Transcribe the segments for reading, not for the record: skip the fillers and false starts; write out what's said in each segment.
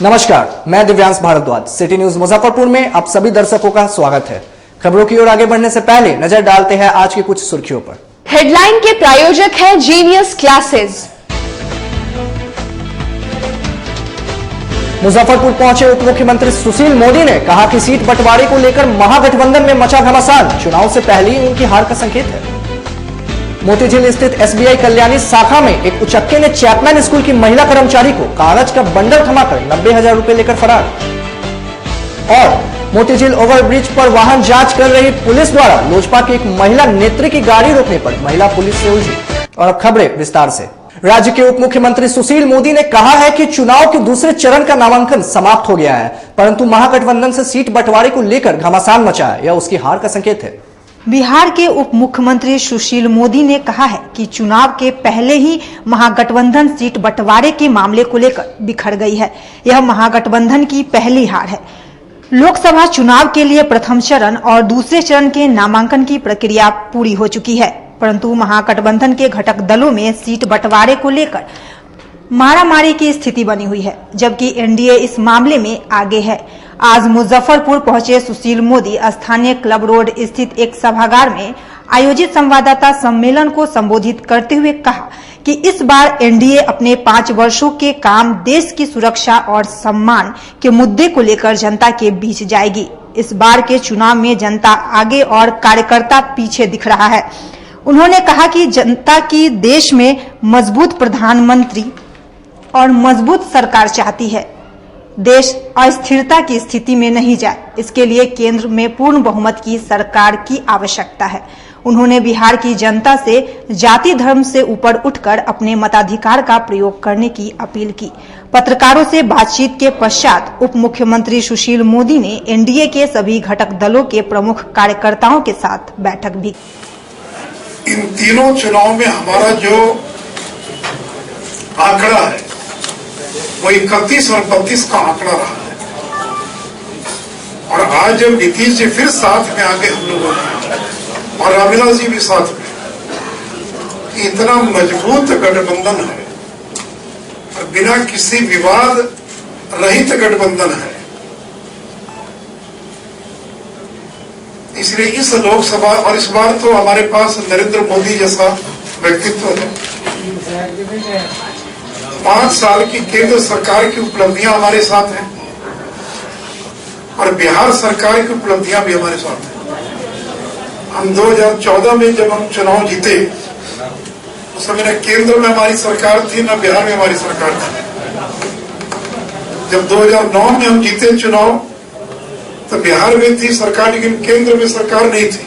नमस्कार, मैं Divyansh Bhardwaj. City news Muzaffarpur में आप सभी दर्शकों का स्वागत है। खबरों की ओर आगे बढ़ने से पहले नजर डालते हैं आज की कुछ सुर्खियों पर। हेडलाइन के प्रायोजक है जीनियस क्लासेस। मुजफ्फरपुर पहुंचे उप मुख्यमंत्री सुशील मोदी ने कहा कि सीट बंटवारे को लेकर महागठबंधन में मचा घमासान, चुनाव से पहले ही उनकी हार का संकेत है। मोतीझील स्थित एसबीआई कल्याणी शाखा में एक उचक्के ने चैपमैन स्कूल की महिला कर्मचारी को कागज का बंडल थमाकर 90,000 रुपए लेकर फरार। और मोतीझील ओवरब्रिज पर वाहन जांच कर रही पुलिस द्वारा लोजपा की एक महिला नेत्री की गाड़ी रोकने पर महिला पुलिस से उलझी। और अब खबरें विस्तार से। राज्य के उप मुख्यमंत्री सुशील मोदी ने कहा है कि चुनाव के दूसरे चरण का नामांकन समाप्त हो गया है, परंतु महागठबंधन से सीट बंटवारे को लेकर घमासान मचा है, यह उसकी हार का संकेत है। बिहार के उप मुख्यमंत्री सुशील मोदी ने कहा है कि चुनाव के पहले ही महागठबंधन सीट बंटवारे के मामले को लेकर बिखर गई है। यह महागठबंधन की पहली हार है। लोकसभा चुनाव के लिए प्रथम चरण और दूसरे चरण के नामांकन की प्रक्रिया पूरी हो चुकी है, परंतु महागठबंधन के घटक दलों में सीट बंटवारे को लेकर मारामारी की स्थिति बनी हुई है, जबकि एनडीए इस मामले में आगे है। आज मुजफ्फरपुर पहुंचे सुशील मोदी स्थानीय क्लब रोड स्थित एक सभागार में आयोजित संवाददाता सम्मेलन को संबोधित करते हुए कहा कि इस बार एनडीए अपने 5 वर्षों के काम, देश की सुरक्षा और सम्मान के मुद्दे को लेकर जनता के बीच जाएगी। इस बार के चुनाव में जनता आगे और कार्यकर्ता पीछे दिख रहा है। उन्होंने कहा कि जनता की देश में मजबूत प्रधानमंत्री और मजबूत सरकार चाहती है। देश अस्थिरता की स्थिति में नहीं जाए, इसके लिए केंद्र में पूर्ण बहुमत की सरकार की आवश्यकता है। उन्होंने बिहार की जनता से जाति धर्म से ऊपर उठकर अपने मताधिकार का प्रयोग करने की अपील की। पत्रकारों से बातचीत के पश्चात उप मुख्यमंत्री सुशील मोदी ने एनडीए के सभी घटक दलों के प्रमुख कार्यकर्ताओं के साथ बैठक भी की। इन तीनों चुनाव में हमारा जो आंकड़ा है वो 31 और 32 का आंकड़ा रहा है, और आज जब नीतीश जी फिर साथ में आगे हम लोगों ने और रामविलास जी भी साथ में, कि इतना मजबूत गठबंधन है और बिना किसी विवाद रहित गठबंधन है, इसलिए इस लोकसभा और इस बार तो हमारे पास नरेंद्र मोदी जैसा व्यक्तित्व है। 5 साल की केंद्र सरकार की उपलब्धियां हमारे साथ हैं और बिहार सरकार की उपलब्धियां भी हमारे साथ हैं। हम 2014 में जब हम चुनाव जीते, उस समय न केंद्र में हमारी सरकार थी, न बिहार में हमारी सरकार थी। जब 2009 में हम जीते चुनाव, तो बिहार में थी सरकार, लेकिन केंद्र में सरकार नहीं थी।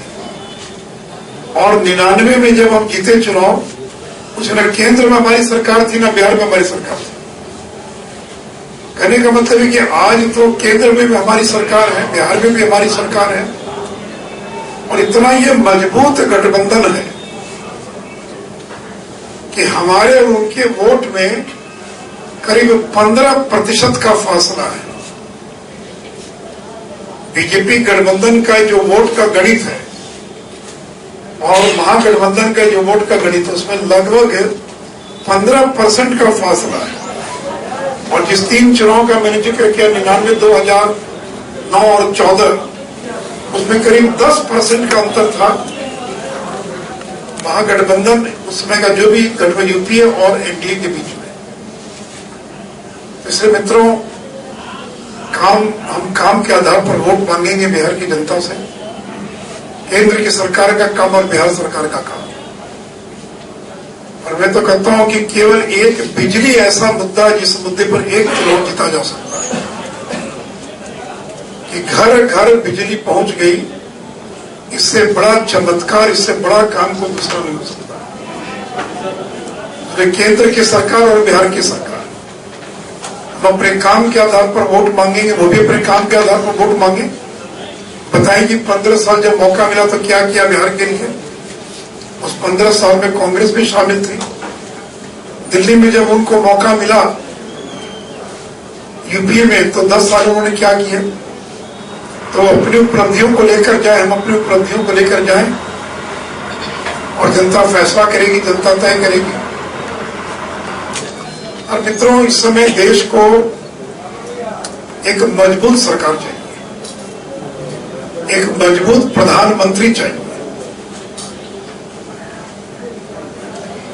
और 99 में जब हम जीते चुनाव, उसमें केंद्र में हमारी सरकार थी, ना बिहार में हमारी सरकार थी। कहने का मतलब है कि आज तो केंद्र में भी हमारी सरकार है, बिहार में भी हमारी सरकार है, और इतना ये मजबूत गठबंधन है कि हमारे और उनके वोट में करीब 15% का फासला है। बीजेपी गठबंधन का जो वोट का गणित है और महागठबंधन का जो वोट का गणित है, उसमें लगभग 15% का फासला है। और जिस 3 चुनाव का मैंने जिक्र किया, 99, 2009 और 14, उसमें करीब 10% का अंतर था। महागठबंधन उसमें का जो भी गठबंधन यूपीए और एनडीए के बीच में। इसलिए मित्रों, हम काम के आधार पर वोट मांगेंगे बिहार की जनता से। केंद्र की सरकार का काम और बिहार सरकार का काम। और मैं तो कहता हूं कि केवल एक बिजली ऐसा मुद्दा है जिस मुद्दे पर एक चुनाव जीता जा सकता है, कि घर घर बिजली पहुंच गई। इससे बड़ा चमत्कार, इससे बड़ा काम को दूसरा नहीं हो सकता। तो केंद्र की सरकार और बिहार की सरकार, हम अपने काम के आधार पर वोट मांगेंगे, वो भी अपने काम के आधार पर वोट मांगे। बताएं कि 15 साल जब मौका मिला तो क्या किया बिहार के लिए। उस 15 साल में कांग्रेस भी शामिल थी। दिल्ली में जब उनको मौका मिला यूपीए में, तो 10 साल उन्होंने क्या किया। तो अपनी उपलब्धियों को लेकर जाए, हम अपनी उपलब्धियों को लेकर जाएं और जनता फैसला करेगी, जनता तय करेगी। और मित्रों, इस समय देश को एक मजबूत सरकार चाहिए, एक मजबूत प्रधानमंत्री चाहिए,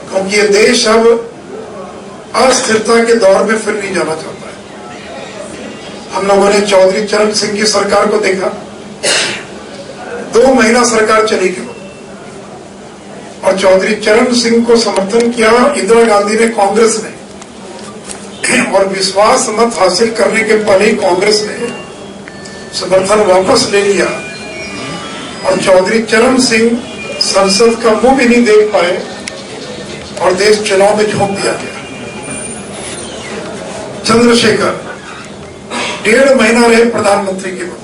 क्योंकि ये देश अब अस्थिरता के दौर में फिर नहीं जाना चाहता है। हम लोगों ने चौधरी चरण सिंह की सरकार को देखा, 2 महीना सरकार चली गई और चौधरी चरण सिंह को समर्थन किया इंदिरा गांधी ने, कांग्रेस ने, और विश्वास मत हासिल करने के पहले ही कांग्रेस ने समर्थन वापस ले लिया और चौधरी चरण सिंह संसद का मुंह भी नहीं देख पाए और देश चुनाव में झोंक दिया गया। चंद्रशेखर 1.5 महीना रहे प्रधानमंत्री के पद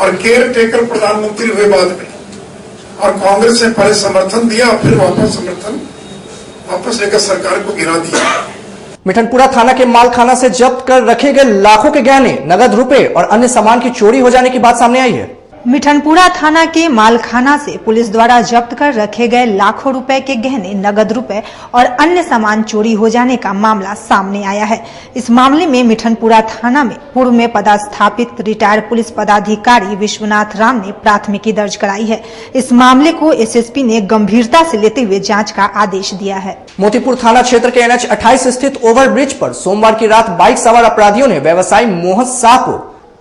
और केयर टेकर प्रधानमंत्री हुए बाद में, और कांग्रेस ने पहले समर्थन दिया फिर वापस लेकर सरकार को गिरा दिया। मिठनपुरा थाना के मालखाना से जब्त कर रखे गए लाखों के गहने, नगद रुपए और अन्य सामान की चोरी हो जाने की बात सामने आई है। मिठनपुरा थाना के मालखाना से पुलिस द्वारा जब्त कर रखे गए लाखों रुपए के गहने, नगद रुपए और अन्य सामान चोरी हो जाने का मामला सामने आया है। इस मामले में मिठनपुरा थाना में पूर्व में पदस्थापित रिटायर्ड पुलिस पदाधिकारी विश्वनाथ राम ने प्राथमिकी दर्ज कराई है। इस मामले को एसएसपी ने गंभीरता से लेते हुए जाँच का आदेश दिया है। मोतीपुर थाना क्षेत्र के NH 28 स्थित ओवरब्रिज पर सोमवार की रात बाइक सवार अपराधियों ने व्यवसायी मोहन शाह को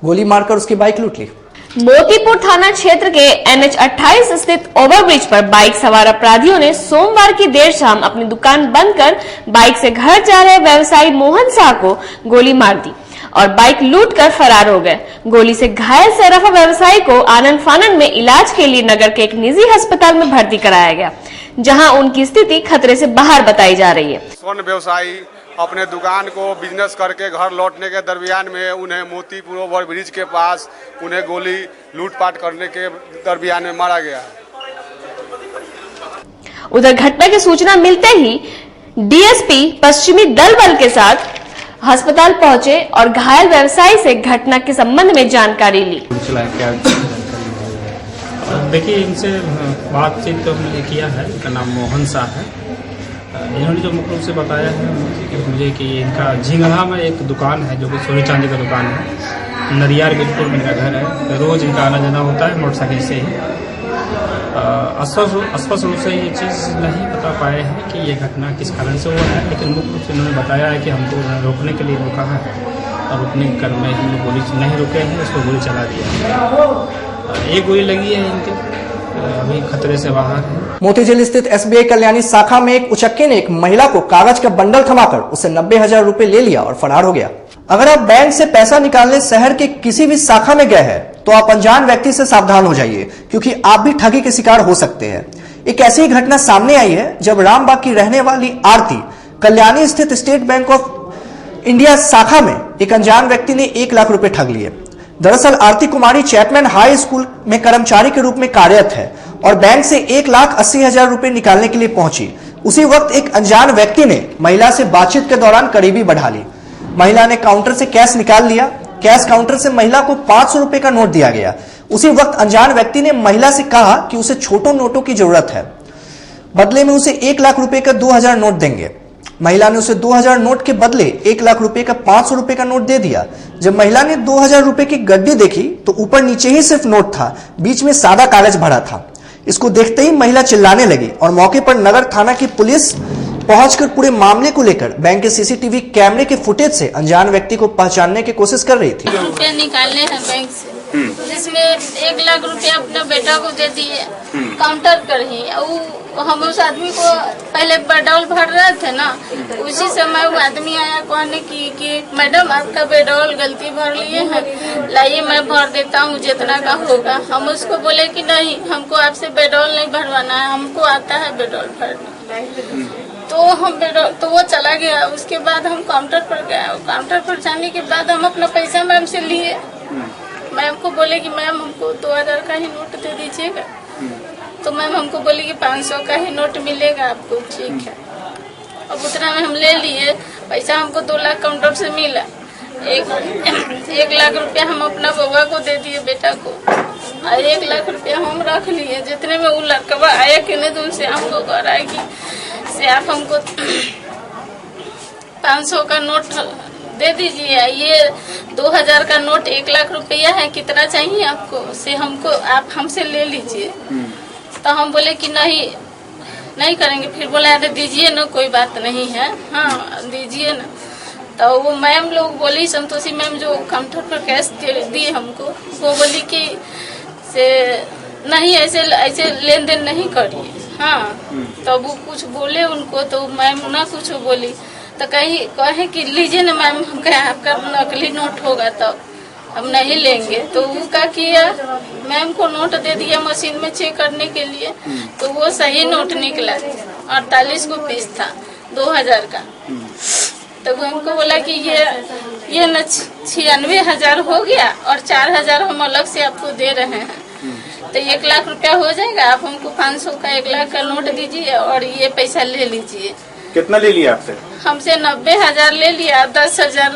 गोली मारकर उसकी बाइक लूट ली। मोतीपुर थाना क्षेत्र के NH 28 स्थित ओवरब्रिज पर बाइक सवार अपराधियों ने सोमवार की देर शाम अपनी दुकान बंद कर बाइक से घर जा रहे व्यवसायी मोहन शाह को गोली मार दी और बाइक लूटकर फरार हो गए। गोली से घायल सराफा व्यवसायी को आनंद फानन में इलाज के लिए नगर के एक निजी अस्पताल में भर्ती कराया गया, जहां उनकी स्थिति खतरे से बाहर बताई जा रही है। स्वर्ण व्यवसायी अपने दुकान को बिजनेस करके घर लौटने के दरमियान में उन्हें मोतीपुर ओवर ब्रिज के पास उन्हें गोली लूटपाट करने के दरमियान में मारा गया। उधर घटना की सूचना मिलते ही डीएसपी पश्चिमी दल बल के साथ अस्पताल पहुंचे और घायल व्यवसायी से घटना के संबंध में जानकारी ली। देखिए, इनसे बातचीत तो हमने किया है। इनका नाम मोहन शाह है। इन्होंने जो मुख्य रूप से बताया है मुझे कि इनका झिंगड़ा में एक दुकान है जो कि सोने चांदी का दुकान है। नरियार बिल्कुल इनका घर है। रोज इनका आना जाना होता है मोटरसाइकिल से ही। स्पष्ट रूप से ये चीज़ नहीं बता पाए हैं कि ये घटना किस कारण से हुआ है, लेकिन मुख्य रूप से इन्होंने बताया है कि हमको रोकने के लिए रोका है और रोकने के क्रम में ही गोली नहीं रुके हैं, उसको गोली चला दिया। एक गोली लगी है इनके, अभी खतरे से बाहर है। मोती झील स्थित SBI कल्याणी शाखा में एक उचक्के ने एक महिला को कागज का बंडल थमाकर उससे 90,000 रुपए ले लिया और फरार हो गया। अगर आप बैंक से पैसा निकालने शहर के किसी भी शाखा में गए हैं तो आप अनजान व्यक्ति से सावधान हो जाइए, क्योंकि आप भी ठगी के शिकार हो सकते हैं। एक ऐसी ही घटना सामने आई है जब रामबाग की रहने वाली आरती कल्याणी स्थित स्टेट बैंक ऑफ इंडिया शाखा में एक अनजान व्यक्ति ने 1 लाख रुपए ठग लिए। दरअसल Aarti Kumari Chapman high school में कर्मचारी के रूप में कार्यरत है और बैंक से 1,80,000 रुपए निकालने के लिए पहुंची। उसी वक्त एक अनजान व्यक्ति ने महिला से बातचीत के दौरान करीबी बढ़ा ली। महिला ने काउंटर से कैश निकाल लिया। कैश काउंटर से महिला को 500 रुपए का नोट दिया गया। उसी वक्त अनजान व्यक्ति ने महिला से कहा कि उसे छोटो नोटों की जरूरत है, बदले में उसे 1 लाख रुपए का 2,000 नोट देंगे। महिला ने उसे 2,000 नोट के बदले 1 लाख रुपए का 500 रुपए का नोट दे दिया। जब महिला ने 2,000 रुपए की गड्डी देखी तो ऊपर नीचे ही सिर्फ नोट था, बीच में सादा कागज भरा था। इसको देखते ही महिला चिल्लाने लगी और मौके पर नगर थाना की पुलिस पहुंचकर पूरे मामले को लेकर बैंक के सीसीटीवी कैमरे के फुटेज से अनजान व्यक्ति को पहचानने की कोशिश कर रही थी। रुपए निकालने हैं बैंक से, जिसमें 1 लाख रुपया अपने बेटा को दे दिए काउंटर पर ही। हम उस आदमी को पहले पेट्रोल भर रहे थे ना, उसी समय वो आदमी आया कहने की कि मैडम आपका पेट्रोल गलती भर लिए हैं, लाइए मैं भर देता हूँ जितना का होगा। हम उसको बोले कि नहीं, हमको आपसे पेट्रोल नहीं भरवाना है, हमको आता है पेट्रोल भरना। तो वो चला गया। उसके बाद हम काउंटर पर गए। काउंटर पर जाने के बाद हम अपना पैसा मैम से लिए। मैम को बोले कि मैम हमको 2,000 का ही नोट दे दीजिएगा। तो मैम हमको बोली कि 500 का ही नोट मिलेगा आपको। ठीक है, अब उतना में हम ले लिए। पैसा हमको 2 लाख काउंटर से मिला। 1 लाख रुपया हम अपना बउआ को दे दिए, बेटा को, और 1 लाख रुपया हम रख लिए। जितने में वो लड़का आया कि नहीं, तो उनसे हमको कह रहा है कि से आप हमको 500 का नोट दे दीजिए, ये 2000 का नोट 1 लाख रुपया है, कितना चाहिए आपको, से हमको आप हमसे ले लीजिए। तो हम बोले कि नहीं करेंगे। फिर बोला अरे दीजिए ना, कोई बात नहीं है, हाँ दीजिए ना। तो वो मैम लोग बोली, संतोषी मैम जो काउंटर पर कैश दी हमको, वो बोली कि से नहीं ऐसे लेन देन नहीं करिए। हाँ तो वो कुछ बोले उनको, तो मैम ना कुछ बोली, तो कहे कि लीजिए ना मैम, हम कहे आपका नकली नोट होगा तब हम नहीं लेंगे। तो वो क्या किया, मैम को नोट दे दिया मशीन में चेक करने के लिए, तो वो सही नोट निकला, 48 को पीस था 2000 का। तो वो हमको बोला कि ये न 96,000 हो गया और 4,000 हम अलग से आपको दे रहे हैं, तो 1 लाख रुपया हो जाएगा, आप हमको 500 का 1 लाख का नोट दीजिए और ये पैसा ले लीजिए। कितना ले लिया आपसे? हमसे 90,000 ले लिया, 10,000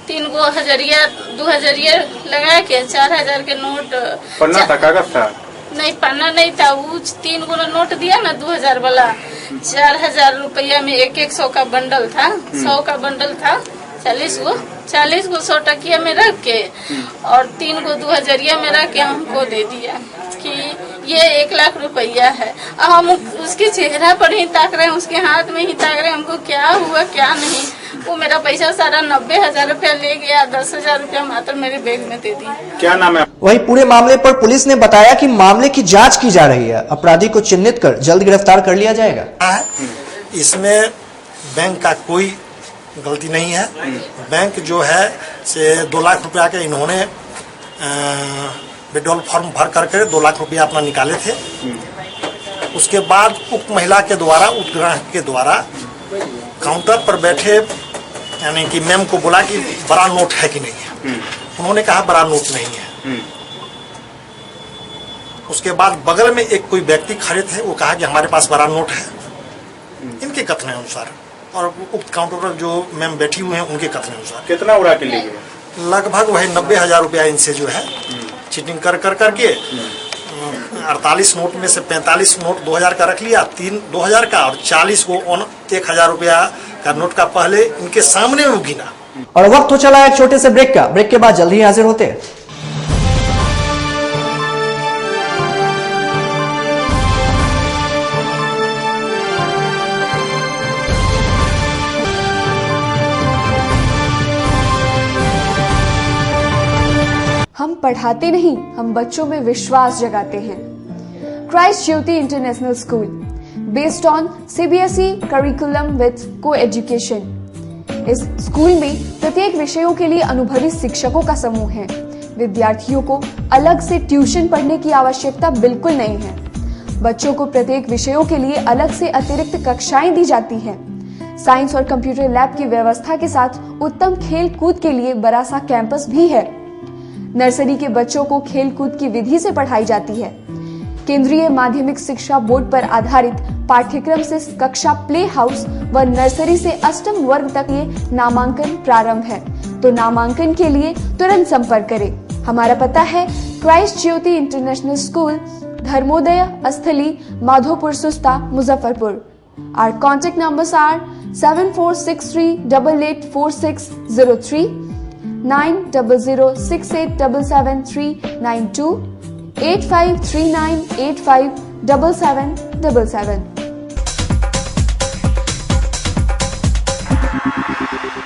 3 गो हजरिया 2,000 लगा के 4,000 के नोट। पन्ना था, कागज था? नहीं पन्ना नहीं था, वो 3 गो नोट दिया ना 2000 वाला, 4,000 रुपया में 100 का बंडल था, 100 का बंडल था, 40 गो 100 टकिया में रख के और 3 गो 2,000 में रख के हमको दे दिया कि ये 1 लाख रुपया है। हम उसके चेहरा पर ही ताक रहे हैं, उसके हाथ में ही ताक रहे हैं, हमको क्या हुआ क्या नहीं। वो मेरा पैसा सारा 90,000 रुपया ले गया, 10,000 रुपया मात्र मेरे बैग में दे दी। क्या नाम है? वहीं पूरे मामले पर पुलिस ने बताया कि मामले की जांच की जा रही है, अपराधी को चिन्हित कर जल्द गिरफ्तार कर लिया जाएगा। इसमें बैंक का कोई गलती नहीं है। बैंक जो है से 2 लाख रुपया के इन्होंने विड्रॉल फॉर्म भर करके 2 लाख रुपया अपना निकाले थे। उसके बाद उक्त महिला के द्वारा, उक्त ग्राहक के द्वारा काउंटर पर बैठे यानी कि मैम को बोला कि बड़ा नोट है कि नहीं है। उन्होंने कहा बड़ा नोट नहीं है। उसके बाद बगल में एक कोई व्यक्ति खड़े थे, वो कहा कि हमारे पास बड़ा नोट है, इनके कथन अनुसार, और उक्त काउंटर पर जो मैम बैठी हुई हैं उनके कथन अनुसार। कितना उड़ा के ले गए? लगभग वही 90,000 रुपया इनसे जो है चीटिंग कर करके 48 नोट में से 45 नोट 2000 का रख लिया, 2000 का, और 40 को 1,000 रुपया का नोट का पहले इनके सामने वो गिना। और वक्त हो चला एक छोटे से ब्रेक का। ब्रेक के बाद जल्द ही हाजिर होते हैं। हम पढ़ाते नहीं, हम बच्चों में विश्वास जगाते हैं। Christ Jyoti international school, based on CBSE curriculum with coeducation. इस स्कूल में प्रत्येक विषयों के लिए अनुभवी शिक्षकों का समूह है। विद्यार्थियों को अलग से ट्यूशन पढ़ने की आवश्यकता बिल्कुल नहीं है। बच्चों को प्रत्येक विषयों के लिए अलग से अतिरिक्त कक्षाएं दी जाती हैं। साइंस और कंप्यूटर लैब की व्यवस्था के साथ उत्तम खेल कूद के लिए बड़ा सा कैंपस भी है। नर्सरी के बच्चों को खेल कूद की विधि से पढ़ाई जाती है। केंद्रीय माध्यमिक शिक्षा बोर्ड पर आधारित पाठ्यक्रम से कक्षा प्ले हाउस व नर्सरी से अष्टम वर्ग तक ये नामांकन प्रारंभ है, तो नामांकन के लिए तुरंत संपर्क करें। हमारा पता है Christ Jyoti international school, Dharmodaya स्थली, माधोपुर सुस्ता, Muzaffarpur. Our contact numbers are 7463884603, 9006877392, 8539857777।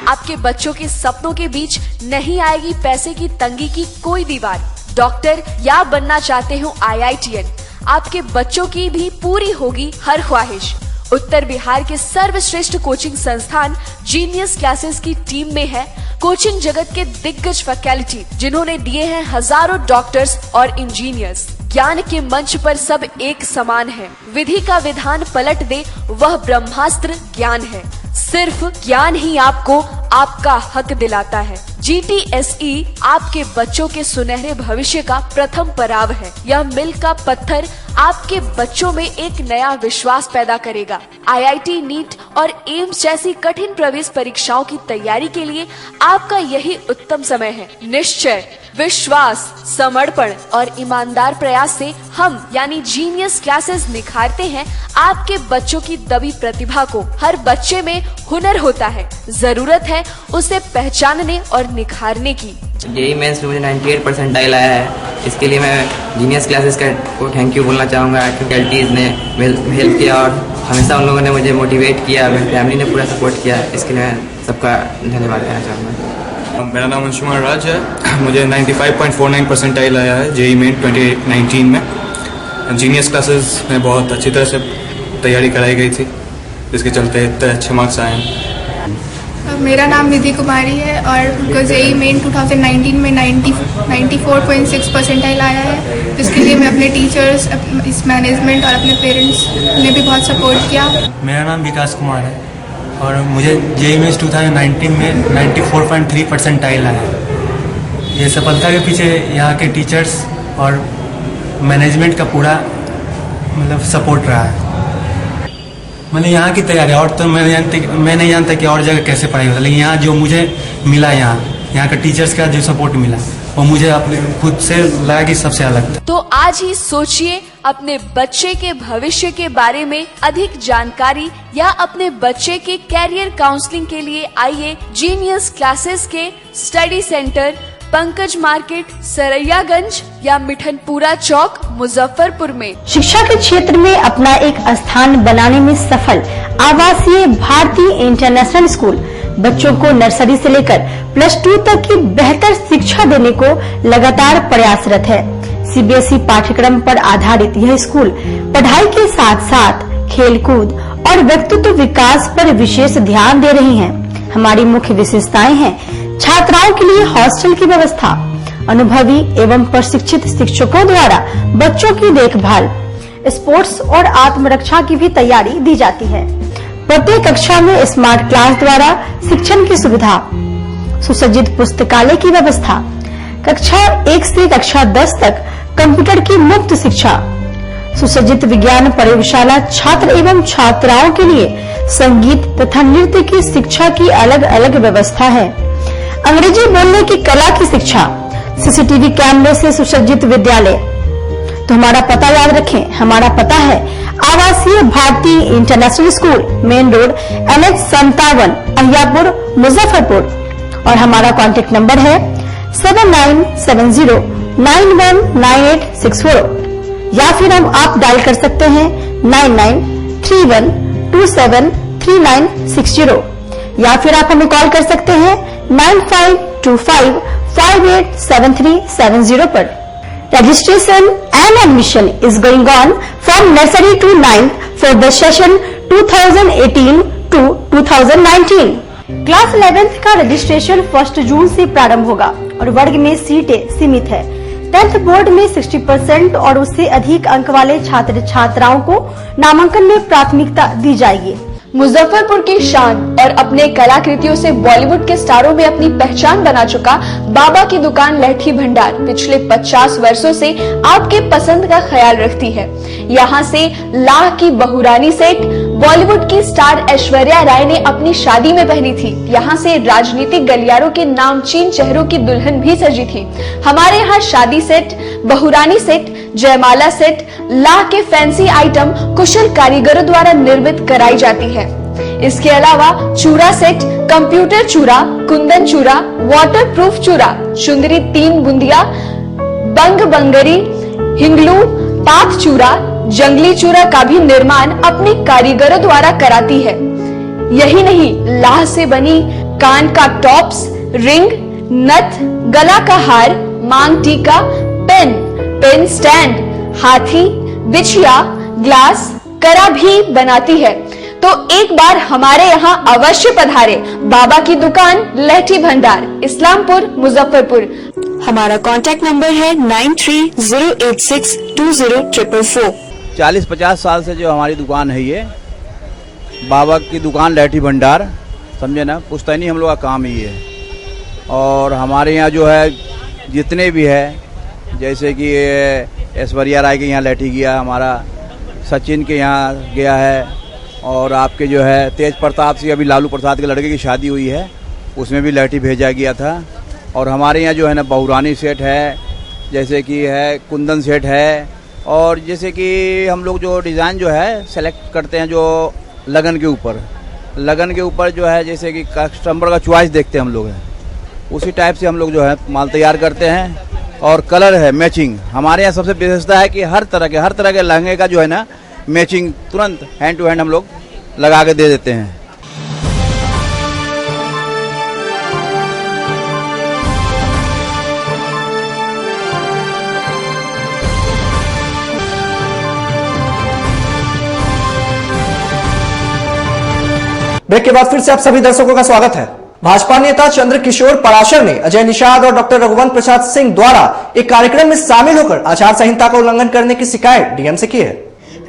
आपके बच्चों के सपनों के बीच नहीं आएगी पैसे की तंगी की कोई दीवार। डॉक्टर या बनना चाहते हो IITN, आपके बच्चों की भी पूरी होगी हर ख्वाहिश। उत्तर बिहार के सर्वश्रेष्ठ कोचिंग संस्थान जीनियस क्लासेस की टीम में है कोचिंग जगत के दिग्गज फैकल्टी, जिन्होंने दिए हैं हजारों डॉक्टर्स और इंजीनियर्स। ज्ञान के मंच पर सब एक समान है। विधि का विधान पलट दे वह ब्रह्मास्त्र ज्ञान है। सिर्फ ज्ञान ही आपको आपका हक दिलाता है। GTSE आपके बच्चों के सुनहरे भविष्य का प्रथम पड़ाव है। यह मील का पत्थर आपके बच्चों में एक नया विश्वास पैदा करेगा। IIT, नीट और एम्स जैसी कठिन प्रवेश परीक्षाओं की तैयारी के लिए आपका यही उत्तम समय है। निश्चय विश्वास, समर्पण और ईमानदार प्रयास से हम यानी जीनियस क्लासेस निखारते हैं आपके बच्चों की दबी प्रतिभा को। हर बच्चे में हुनर होता है, जरूरत है उसे पहचानने और निखारने की। जेईई मेंस में मुझे 98 परसेंटाइल आया है। इसके लिए मैं जीनियस क्लासेस को थैंक यू बोलना चाहूँगा। फैकल्टीज ने हेल्प किया और हमेशा उन लोगों ने मुझे मोटिवेट किया, मेरी फैमिली ने पूरा सपोर्ट किया। इसके लिए मैं सबका धन्यवाद देना चाहूँगा। मेरा नाम अंशुमान राज है। मुझे 95.49 परसेंटाइल आया है जेईई मेन 2019 में। जीनियस क्लासेस में बहुत अच्छी तरह से तैयारी कराई गई थी, जिसके चलते इतने अच्छे मार्क्स आए हैं। मेरा नाम निधि कुमारी है और उनको जेईई मेन 2019 में 94.6 परसेंटाइल आया है, जिसके लिए मैं अपने टीचर्स, इस मैनेजमेंट और अपने पेरेंट्स ने भी बहुत सपोर्ट किया। मेरा नाम विकास कुमार है और मुझे जेईई मेंस 2019 में 94.3 परसेंटाइल आया है। ये सफलता के पीछे यहाँ के टीचर्स और मैनेजमेंट का पूरा सपोर्ट रहा है। मैंने यहाँ की तैयारी और तो मैं नहीं जानता कि और जगह कैसे पढ़ाई होता, लेकिन यहाँ जो मुझे मिला, यहाँ का टीचर्स का जो सपोर्ट मिला वो मुझे अपने खुद से लगा कि सबसे अलग था। तो आज ही सोचिए, अपने बच्चे के भविष्य के बारे में अधिक जानकारी या अपने बच्चे के कैरियर काउंसलिंग के लिए आइए जीनियस क्लासेस के study centre, Pankaj market, Saraiyaganj या मिठनपुरा चौक, मुजफ्फरपुर में। शिक्षा के क्षेत्र में अपना एक स्थान बनाने में सफल आवासीय भारतीय इंटरनेशनल स्कूल बच्चों को नर्सरी से लेकर +2 तक की बेहतर शिक्षा देने को लगातार प्रयासरत है। सीबीएसई पाठ्यक्रम पर आधारित यह स्कूल पढ़ाई के साथ साथ खेलकूद और व्यक्तित्व विकास पर विशेष ध्यान दे रही हैं। हमारी मुख्य विशेषताएं हैं छात्राओं के लिए हॉस्टल की व्यवस्था, अनुभवी एवं प्रशिक्षित शिक्षकों द्वारा बच्चों की देखभाल, स्पोर्ट्स और आत्मरक्षा की भी तैयारी दी जाती है। प्रत्येक कक्षा में स्मार्ट क्लास द्वारा शिक्षण की सुविधा, सुसज्जित पुस्तकालय की व्यवस्था, कक्षा 1 से कक्षा 10 तक कंप्यूटर की मुफ्त शिक्षा, सुसज्जित विज्ञान प्रयोगशाला, छात्र एवं छात्राओं के लिए संगीत तथा नृत्य की शिक्षा की अलग अलग व्यवस्था है। अंग्रेजी बोलने की कला की शिक्षा, सीसीटीवी कैमरे से सुसज्जित विद्यालय। तो हमारा पता याद रखें, हमारा पता है आवासीय भारतीय international school, main road NH 57, Ahiyapur, Muzaffarpur. और हमारा कॉन्टेक्ट नंबर है 7970919864 या फिर आप डायल कर सकते हैं 9931273960 या फिर आप हमें कॉल कर सकते हैं 9525587370 पर। Registration and admission is going on from nursery to 9th for the session 2018 to 2019. Class 11th का रजिस्ट्रेशन 1 जून से प्रारंभ होगा और वर्ग में सीटें सीमित है। 10th बोर्ड में 60% और उससे अधिक अंक वाले छात्र छात्राओं को नामांकन में प्राथमिकता दी जाएगी। मुजफ्फरपुर की शान और अपने कलाकृतियों से बॉलीवुड के स्टारों में अपनी पहचान बना चुका बाबा की दुकान लहठी भंडार पिछले 50 वर्षों से आपके पसंद का ख्याल रखती है। यहाँ से लाह की बहुरानी सेट बॉलीवुड की स्टार ऐश्वर्या राय ने अपनी शादी में पहनी थी। यहाँ से राजनीतिक गलियारों के नामचीन चेहरों की दुल्हन भी सजी थी। हमारे यहाँ शादी सेट, बहुरानी सेट, जयमाला सेट, लाह के फैंसी आइटम कुशल कारीगरों द्वारा निर्मित कराई जाती है। इसके अलावा चूड़ा सेट, कंप्यूटर चूड़ा, कुंदन चूड़ा, वाटरप्रूफ चूड़ा, चुंदरी 3 बुंदिया, बंग बंगरी, हिंगलू, पाक चूड़ा, जंगली चूड़ा का भी निर्माण अपने कारीगरों द्वारा कराती है। यही नहीं, लाह से बनी कान का टॉप्स, रिंग, नथ, गला का हार, मांग टीका, पेन स्टैंड, हाथी, बिछिया, ग्लास, करा भी बनाती है। तो एक बार हमारे यहाँ अवश्य पधारे। बाबा की दुकान लहठी भंडार, इस्लामपुर, मुजफ्फरपुर। हमारा कांटेक्ट नंबर है 9308620444। 40-50 साल से जो हमारी दुकान है, ये बाबा की दुकान लहठी भंडार, समझे ना, पुश्तैनी हम लोग का काम ही है। और हमारे यहाँ जो है जितने भी है, जैसे कि ऐश्वर्या राय के यहाँ लहठी गया, हमारा सचिन के यहाँ गया है, और आपके जो है तेज प्रताप सिंह, अभी लालू प्रसाद के लड़के की शादी हुई है, उसमें भी लहठी भेजा गया था। और हमारे यहाँ जो है ना बहुरानी सेट है, जैसे कि है कुंदन सेट है, और जैसे कि हम लोग जो डिज़ाइन जो है सेलेक्ट करते हैं जो लगन के ऊपर जो है, जैसे कि कस्टमर का चॉइस देखते हैं हम लोग हैं, उसी टाइप से हम लोग जो है माल तैयार करते हैं। और कलर है मैचिंग, हमारे यहाँ सबसे विशेषता है कि हर तरह के लहंगे का जो है ना मैचिंग तुरंत हैंड टू हैंड हम लोग लगा के दे देते हैं। ब्रेक के बाद फिर से आप सभी दर्शकों का स्वागत है। भाजपा नेता चंद्रकिशोर पराशर ने अजय निषाद और डॉक्टर रघुवंश प्रसाद सिंह द्वारा एक कार्यक्रम में शामिल होकर आचार संहिता का उल्लंघन करने की शिकायत डीएम से की है।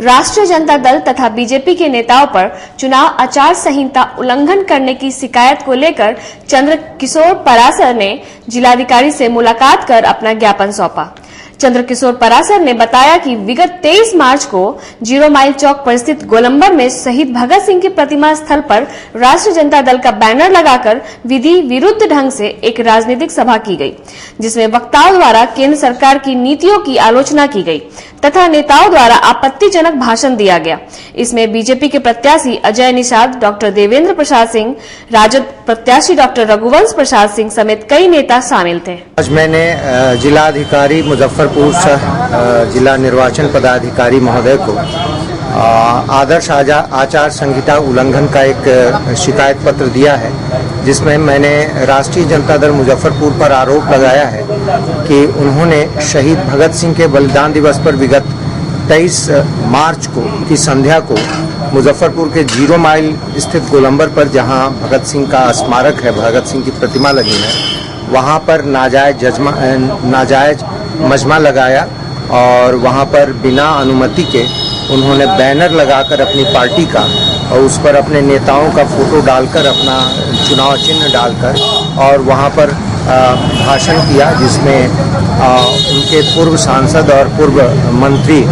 राष्ट्रीय जनता दल तथा बीजेपी के नेताओं पर चुनाव आचार संहिता उल्लंघन करने की शिकायत को लेकर चंद्रकिशोर पराशर ने जिलाधिकारी से मुलाकात कर अपना ज्ञापन सौंपा। चंद्रकिशोर पराशर ने बताया कि विगत 23 मार्च को 0 माइल चौक पर स्थित गोलंबर में शहीद भगत सिंह की प्रतिमा स्थल पर राष्ट्रीय जनता दल का बैनर लगाकर विधि विरुद्ध ढंग से एक राजनीतिक सभा की गई, जिसमें वक्ताओं द्वारा केंद्र सरकार की नीतियों की आलोचना की गई तथा नेताओं द्वारा आपत्तिजनक भाषण दिया गया। इसमें बीजेपी के प्रत्याशी अजय निषाद, डॉक्टर देवेंद्र प्रसाद सिंह, राजद प्रत्याशी डॉक्टर रघुवंश प्रसाद सिंह समेत कई नेता शामिल थे। आज मैंने जिलाधिकारी मुजफ्फरपुर जिला निर्वाचन पदाधिकारी महोदय को आदर्श आचार संहिता उल्लंघन का एक शिकायत पत्र दिया है, जिसमें मैंने राष्ट्रीय जनता दल मुजफ्फरपुर पर आरोप लगाया है कि उन्होंने शहीद भगत सिंह के बलिदान दिवस पर विगत 23 मार्च की संध्या को मुजफ्फरपुर के 0 माइल स्थित गोलंबर पर, जहां भगत सिंह का स्मारक है, भगत सिंह की प्रतिमा लगी है, वहां पर नाजायज मजमा लगाया और वहां पर बिना अनुमति के उन्होंने बैनर लगाकर अपनी पार्टी का और उस पर अपने नेताओं का फोटो डालकर, अपना चुनाव चिन्ह डालकर और वहां पर भाषण किया, जिसमें उनके पूर्व सांसद और पूर्व मंत्री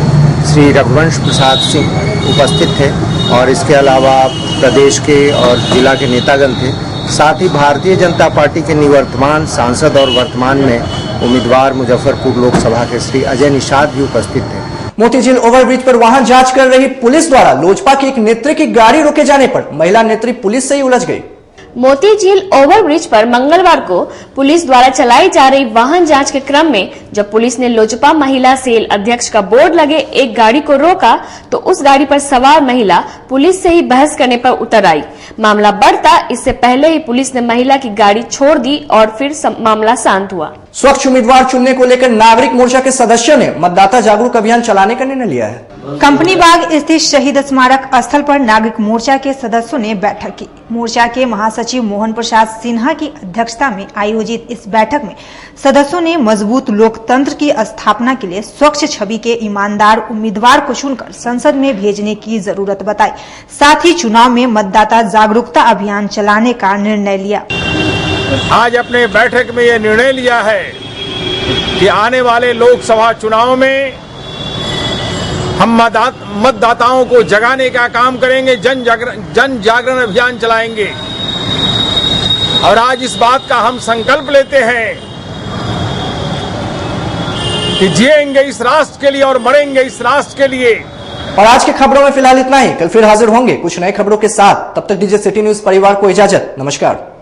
श्री रघुवंश प्रसाद सिंह उपस्थित थे और इसके अलावा प्रदेश के और जिला के नेतागण थे। साथ ही भारतीय जनता पार्टी के निवर्तमान सांसद और वर्तमान में उम्मीदवार मुजफ्फरपुर लोकसभा के श्री अजय निषाद भी उपस्थित थे। मोतीझील ओवरब्रिज पर वाहन जांच कर रही पुलिस द्वारा लोजपा की एक नेत्री की गाड़ी रोके जाने पर महिला नेत्री पुलिस से ही उलझ गई। मोतीझील ओवरब्रिज पर मंगलवार को पुलिस द्वारा चलाई जा रही वाहन जांच के क्रम में जब पुलिस ने लोजपा महिला सेल अध्यक्ष का बोर्ड लगे एक गाड़ी को रोका तो उस गाड़ी पर सवार महिला पुलिस से ही बहस करने पर उतर आई। मामला बढ़ता इससे पहले ही पुलिस ने महिला की गाड़ी छोड़ दी और फिर मामला शांत हुआ। स्वच्छ उम्मीदवार चुनने को लेकर नागरिक मोर्चा के सदस्यों ने मतदाता जागरूक अभियान चलाने का निर्णय लिया है। कंपनी बाग स्थित शहीद स्मारक स्थल पर नागरिक मोर्चा के सदस्यों ने बैठक की। मोर्चा के महासचिव मोहन प्रसाद सिन्हा की अध्यक्षता में आयोजित इस बैठक में सदस्यों ने मजबूत लोकतंत्र की स्थापना के लिए स्वच्छ छवि के ईमानदार उम्मीदवार को चुनकर संसद में भेजने की जरूरत बताई। साथ ही चुनाव में मतदाता जागरूकता अभियान चलाने का निर्णय लिया। आज अपने बैठक में यह निर्णय लिया है कि आने वाले लोकसभा चुनाव में हम मतदाताओं को जगाने का काम करेंगे, जन जागरण अभियान चलाएंगे और आज इस बात का हम संकल्प लेते हैं कि जिएंगे इस राष्ट्र के लिए और मरेंगे इस राष्ट्र के लिए। और आज की खबरों में फिलहाल इतना ही। कल फिर हाजिर होंगे कुछ नए खबरों के साथ। तब तक दीजिए सिटी न्यूज परिवार को इजाजत। नमस्कार।